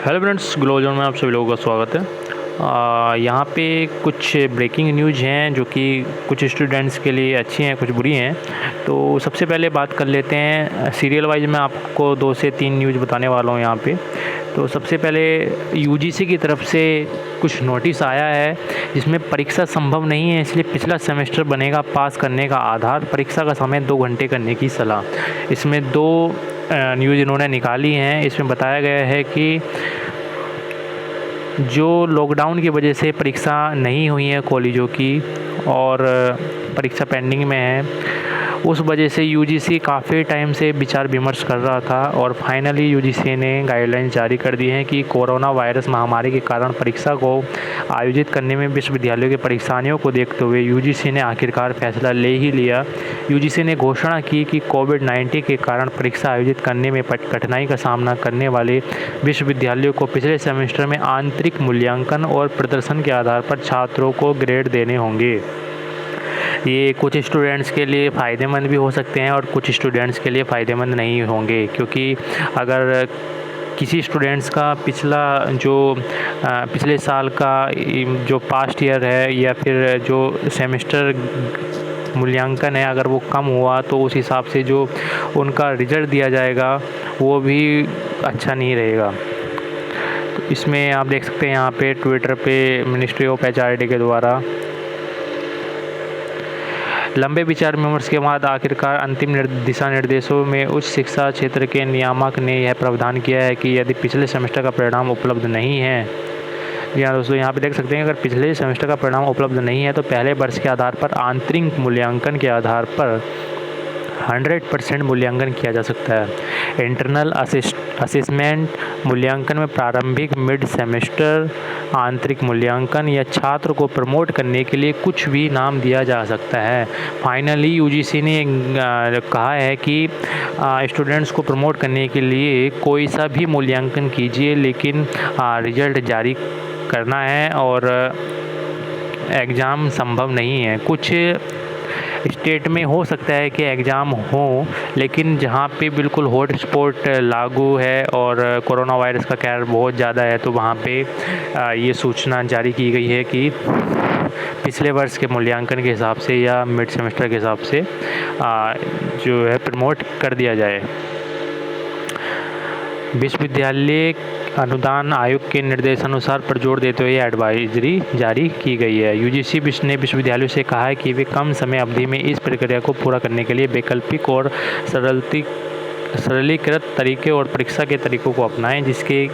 Hello friends, global zone में आप सभी लोगों का स्वागत है। यहाँ पे कुछ ब्रेकिंग न्यूज़ हैं जो कि कुछ स्टूडेंट्स के लिए अच्छी हैं, कुछ बुरी हैं। तो सबसे पहले बात कर लेते हैं सीरियल वाइज। मैं आपको 2 से 3 न्यूज़ बताने वाला हूँ यहाँ पे। तो सबसे पहले यूजीसी की तरफ से कुछ नोटिस आया है जिसमें परीक्षा संभव नहीं है, इसलिए पिछला सेमेस्टर बनेगा पास करने का आधार। परीक्षा का समय 2 घंटे करने की सलाह। इसमें 2 न्यूज़ इन्होंने निकाली हैं। इसमें बताया गया है कि जो लॉकडाउन की वजह से परीक्षा नहीं हुई है कॉलेजों की और परीक्षा पेंडिंग में है, उस वजह से यूजीसी काफ़ी टाइम से विचार विमर्श कर रहा था और फाइनली यूजीसी ने गाइडलाइंस जारी कर दी हैं कि कोरोना वायरस महामारी के कारण परीक्षा को आयोजित करने में विश्वविद्यालयों के परेशानियों को देखते हुए यूजीसी ने आखिरकार फैसला ले ही लिया। यूजीसी ने घोषणा की कि कोविड-19 के कारण परीक्षा आयोजित करने में कठिनाई का सामना करने वाले विश्वविद्यालयों को पिछले सेमेस्टर में आंतरिक मूल्यांकन और प्रदर्शन के आधार पर छात्रों को ग्रेड देने होंगे। ये कुछ स्टूडेंट्स के लिए फ़ायदेमंद भी हो सकते हैं और कुछ स्टूडेंट्स के लिए फ़ायदेमंद नहीं होंगे, क्योंकि अगर किसी स्टूडेंट्स का पिछले साल का जो पास्ट ईयर है या फिर जो सेमेस्टर मूल्यांकन है, अगर वो कम हुआ तो उस हिसाब से जो उनका रिज़ल्ट दिया जाएगा वो भी अच्छा नहीं रहेगा। तो इसमें आप देख सकते हैं यहाँ पे ट्विटर पे मिनिस्ट्री ऑफ एचआरडी के द्वारा लंबे विचार विमर्श के बाद आखिरकार अंतिम दिशा निर्देशों में उच्च शिक्षा क्षेत्र के नियामक ने यह प्रावधान किया है कि यदि पिछले सेमेस्टर का परिणाम उपलब्ध नहीं है, जी हाँ दोस्तों, यहाँ पे देख सकते हैं अगर पिछले सेमेस्टर का परिणाम उपलब्ध नहीं है तो पहले वर्ष के आधार पर आंतरिक मूल्यांकन के आधार पर 100% मूल्यांकन किया जा सकता है। इंटरनल असेसमेंट मूल्यांकन में प्रारंभिक, मिड सेमेस्टर आंतरिक मूल्यांकन या छात्र को प्रमोट करने के लिए कुछ भी नाम दिया जा सकता है। फाइनली यूजीसी ने कहा है कि स्टूडेंट्स को प्रमोट करने के लिए कोई सा भी मूल्यांकन कीजिए, लेकिन रिजल्ट जारी करना है और एग्ज़ाम संभव नहीं है। कुछ स्टेट में हो सकता है कि एग्ज़ाम हो, लेकिन जहाँ पे बिल्कुल हॉट स्पॉट लागू है और कोरोना वायरस का कहर बहुत ज़्यादा है, तो वहाँ पे ये सूचना जारी की गई है कि पिछले वर्ष के मूल्यांकन के हिसाब से या मिड सेमेस्टर के हिसाब से जो है प्रमोट कर दिया जाए। विश्वविद्यालय अनुदान आयोग के निर्देशानुसार पर जोर देते हुए एडवाइजरी जारी की गई है। यूजीसी ने विश्वविद्यालयों से कहा है कि वे कम समय अवधि में इस प्रक्रिया को पूरा करने के लिए वैकल्पिक और सरलीकृत तरीके और परीक्षा के तरीकों को अपनाएं, जिसके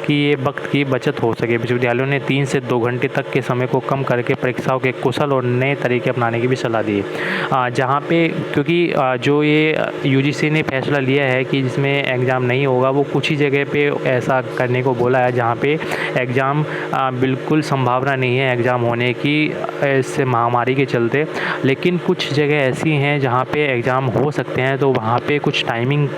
कि ये वक्त की बचत हो सके। विश्वविद्यालयों ने 3 से 2 घंटे तक के समय को कम करके परीक्षाओं के कुशल और नए तरीके अपनाने की भी सलाह दी है। जहाँ पे क्योंकि जो ये यूजीसी ने फैसला लिया है कि जिसमें एग्ज़ाम नहीं होगा, वो कुछ ही जगह पे ऐसा करने को बोला है जहाँ पे एग्ज़ाम बिल्कुल संभावना नहीं है एग्ज़ाम होने की इस महामारी के चलते। लेकिन कुछ जगह ऐसी हैं जहाँ पे एग्ज़ाम हो सकते हैं, तो वहाँ पे कुछ टाइमिंग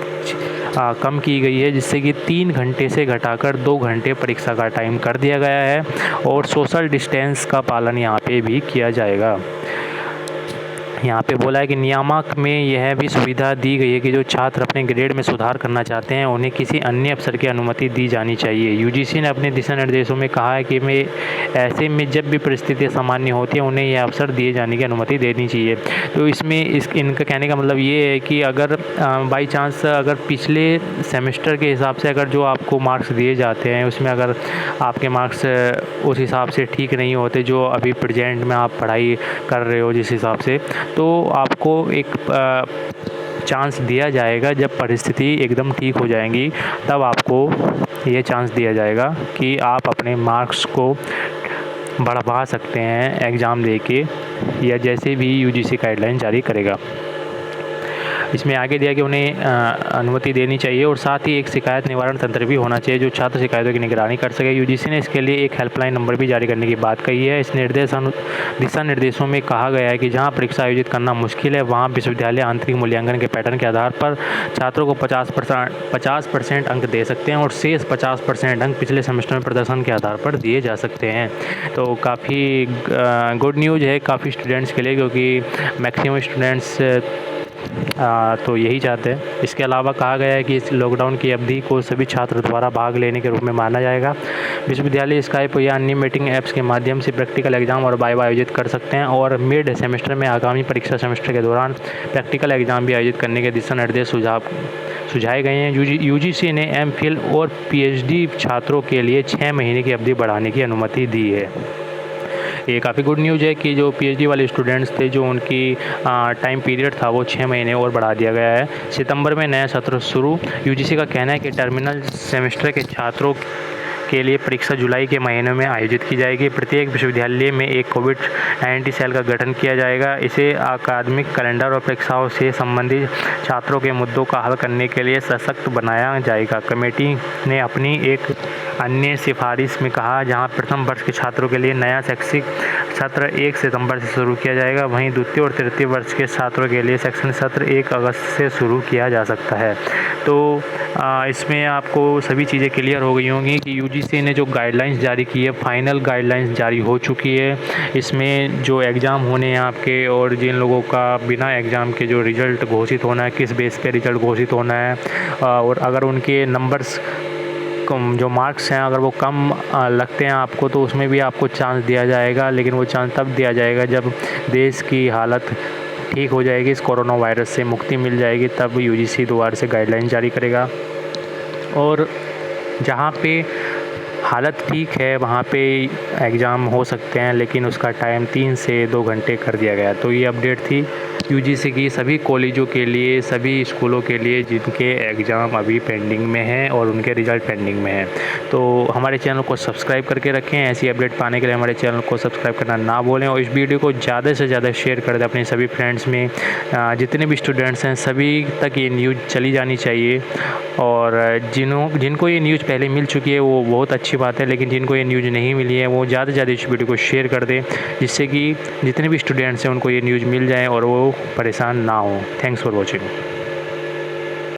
कम की गई है, जिससे कि 3 घंटे से घटाकर 2 घंटे परीक्षा का टाइम कर दिया गया है और सोशल डिस्टेंस का पालन यहाँ पे भी किया जाएगा। यहाँ पे बोला है कि नियामक में यह भी सुविधा दी गई है कि जो छात्र अपने ग्रेड में सुधार करना चाहते हैं उन्हें किसी अन्य अफसर की अनुमति दी जानी चाहिए। यूजीसी ने अपने दिशा निर्देशों में कहा है कि ऐसे में जब भी परिस्थितियाँ सामान्य होती हैं उन्हें यह अवसर दिए जाने की अनुमति देनी चाहिए। तो इसमें इनका कहने का मतलब ये है कि अगर बाई चांस अगर पिछले सेमेस्टर के हिसाब से अगर जो आपको मार्क्स दिए जाते हैं उसमें अगर आपके मार्क्स उस हिसाब से ठीक नहीं होते जो अभी प्रेजेंट में आप पढ़ाई कर रहे हो जिस हिसाब से, तो आपको एक चांस दिया जाएगा। जब परिस्थिति एकदम ठीक हो जाएंगी तब आपको ये चांस दिया जाएगा कि आप अपने मार्क्स को बढ़वा सकते हैं एग्ज़ाम देके, या जैसे भी यूजीसी गाइडलाइन जारी करेगा। इसमें आगे दिया कि उन्हें अनुमति देनी चाहिए और साथ ही एक शिकायत निवारण तंत्र भी होना चाहिए जो छात्र शिकायतों की निगरानी कर सके। यूजीसी ने इसके लिए एक हेल्पलाइन नंबर भी जारी करने की बात कही है। इस दिशा निर्देशों में कहा गया है कि जहां परीक्षा आयोजित करना मुश्किल है वहां विश्वविद्यालय आंतरिक मूल्यांकन के पैटर्न के आधार पर छात्रों को 50% अंक दे सकते हैं और शेष 50% अंक पिछले सेमेस्टर में प्रदर्शन के आधार पर दिए जा सकते हैं। तो काफ़ी गुड न्यूज़ है काफ़ी स्टूडेंट्स के लिए, क्योंकि मैक्सिमम स्टूडेंट्स तो यही चाहते हैं। इसके अलावा कहा गया है कि इस लॉकडाउन की अवधि को सभी छात्र द्वारा भाग लेने के रूप में माना जाएगा। विश्वविद्यालय स्काइप या अन्य मीटिंग ऐप्स के माध्यम से प्रैक्टिकल एग्जाम और वाइवा आयोजित कर सकते हैं और मिड सेमेस्टर में आगामी परीक्षा सेमेस्टर के दौरान प्रैक्टिकल एग्जाम भी आयोजित करने के दिशा निर्देश सुझाए गए हैं। यूजीसी ने एमफिल और पीएचडी छात्रों के लिए 6 महीने की अवधि बढ़ाने की अनुमति दी है। ये काफ़ी गुड न्यूज़ है कि जो पीएचडी वाले स्टूडेंट्स थे, जो उनकी टाइम पीरियड था वो 6 महीने और बढ़ा दिया गया है। सितंबर में नया सत्र शुरू। यूजीसी का कहना है कि टर्मिनल सेमेस्टर के छात्रों के लिए परीक्षा जुलाई के महीने में आयोजित की जाएगी। प्रत्येक विश्वविद्यालय में एक कोविड-19 सेल का गठन किया जाएगा। इसे अकादमिक कैलेंडर और परीक्षाओं से संबंधित छात्रों के मुद्दों का हल करने के लिए सशक्त बनाया जाएगा। कमेटी ने अपनी एक अन्य सिफारिश में कहा, जहां प्रथम वर्ष के छात्रों के लिए नया शैक्षिक सत्र 1 सितंबर से शुरू किया जाएगा, वहीं द्वितीय और तृतीय वर्ष के छात्रों के लिए शैक्षणिक सत्र 1 अगस्त से शुरू किया जा सकता है। तो इसमें आपको सभी चीज़ें क्लियर हो गई होंगी कि यूजीसी ने जो गाइडलाइंस जारी की है, फाइनल गाइडलाइंस जारी हो चुकी है। इसमें जो एग्ज़ाम होने हैं आपके, और जिन लोगों का बिना एग्ज़ाम के जो रिज़ल्ट घोषित होना है, किस बेस पे रिज़ल्ट घोषित होना है, और अगर उनके नंबर्स कम, जो मार्क्स हैं, अगर वो कम लगते हैं आपको, तो उसमें भी आपको चांस दिया जाएगा। लेकिन वो चांस तब दिया जाएगा जब देश की हालत ठीक हो जाएगी, इस कोरोना वायरस से मुक्ति मिल जाएगी, तब यूजीसी दोबारा से गाइडलाइन जारी करेगा। और जहाँ पे हालत ठीक है वहाँ पे एग्ज़ाम हो सकते हैं, लेकिन उसका टाइम 3 से 2 घंटे कर दिया गया। तो ये अपडेट थी यूजीसी की सभी कॉलेजों के लिए, सभी स्कूलों के लिए जिनके एग्ज़ाम अभी पेंडिंग में हैं और उनके रिज़ल्ट पेंडिंग में हैं। तो हमारे चैनल को सब्सक्राइब करके रखें। ऐसी अपडेट पाने के लिए हमारे चैनल को सब्सक्राइब करना ना भूलें, और इस वीडियो को ज़्यादा से ज़्यादा शेयर कर दें अपने सभी फ्रेंड्स में। जितने भी स्टूडेंट्स हैं सभी तक ये न्यूज़ चली जानी चाहिए। और जिनको ये न्यूज़ पहले मिल चुकी है वो बहुत अच्छी बात है, लेकिन जिनको ये न्यूज़ नहीं मिली है वो ज़्यादा से ज़्यादा इस वीडियो को शेयर कर दें, जिससे कि जितने भी स्टूडेंट्स हैं उनको ये न्यूज़ मिल जाए और वो परेशान ना हो। Thanks for watching.